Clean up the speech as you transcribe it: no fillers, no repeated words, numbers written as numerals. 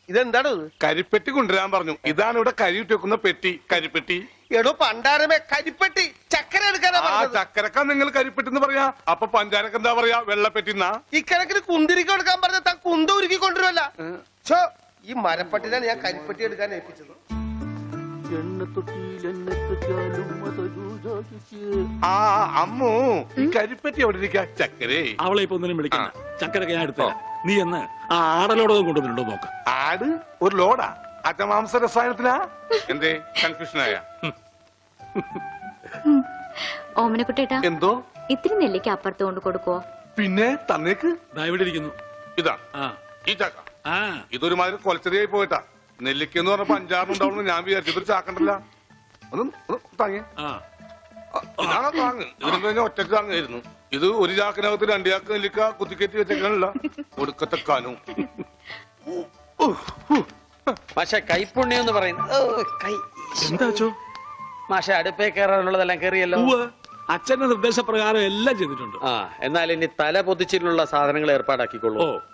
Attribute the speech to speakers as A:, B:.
A: ഇതെന്താണ്
B: കരിപ്പെട്ടി കൊണ്ടുവരാൻ പറഞ്ഞു. ഇതാണ് ഇവിടെ കരി വെക്കുന്ന പെട്ടി. കരിപ്പെട്ടി.
A: എടോ പണ്ടാരമേ, കരിപ്പെട്ടി ചക്കര എടുക്കാനാ
B: ആ ചക്കരക്ക നിങ്ങൾ കരിപ്പെട്ടി എന്ന് പറയാ. അപ്പൊ പഞ്ചാരക്ക് എന്താ പറയാ? വെള്ളപ്പെട്ടിന്നാ.
A: ഇക്കണക്കിന് കുന്തിരിക്ക എടുക്കാൻ പറഞ്ഞ താൻ കുന്ത ഉരുക്കി കൊണ്ടുവരുമല്ല. ഈ മരപ്പട്ടിനാണ് ഞാൻ കരിപ്പെട്ടി എടുക്കാൻ ഏൽപ്പിച്ചത്.
B: ആ അമ്മു, ഈ കരിപ്പെട്ടി എവിടെ ഇരിക്കാ? ചക്കരേ,
C: അവളെ ഇപ്പൊ ഒന്നിനും വിളിക്കണ്ട. ചക്കരൊക്കെ ഞാൻ എടുത്ത നീ എന്ന് ആ ആടലോടകം കൊണ്ടുവന്നിട്ടുണ്ടോ നോക്ക്.
B: ആട് ഒരു ലോഡാ? അജമാംസ രസായനത്തിനാ? എന്തേ കൺഫ്യൂഷനായ?
D: ഓമനക്കുട്ടേട്ടാ,
B: എന്തോ
D: ഇത്തിരി നെല്ലിക്ക് അപ്പുറത്ത് കൊണ്ട് കൊടുക്കുവോ?
B: പിന്നെ തന്നേക്ക്.
C: ഇവിടെ ഇരിക്കുന്നു.
B: ഇതാ ഈ ചക്ക. ഇതൊരുമാതിരി കൊലച്ചെറിയായി പോയിട്ടാ. നെല്ലിക്കെന്ന് പറഞ്ഞപ്പോ 5-6 ഉണ്ടാവുന്നു ഞാൻ വിചാരിച്ചു. ഇതൊരു ചാക്കണ്ടല്ല. ഒന്ന് താങ്ങി. ഇതാണോ താങ്ങ്? ഇതിനും കഴിഞ്ഞ ഒറ്റക്ക് താങ്ങായിരുന്നു. ഇത് ഒരു ചാക്കിനകത്ത് 2 ചാക്ക് നെല്ലിക്ക കുത്തിക്കയറ്റി വെച്ചേക്കാനല്ല. ഒടുക്കത്തെ കാനും.
E: മാഷെ കൈപ്പുണ്യം എന്ന് പറയുന്നത്
C: എന്താ വെച്ചോ?
E: മാഷെ അടുപ്പേ കയറാനുള്ളതെല്ലാം കയറിയല്ലോ.
C: അച്ഛന്റെ നിർദ്ദേശപ്രകാരം എല്ലാം ചെയ്തിട്ടുണ്ട്.
E: എന്നാൽ ഇനി തല പൊതിച്ചിട്ടുള്ള സാധനങ്ങൾ ഏർപ്പാടാക്കിക്കൊള്ളൂ.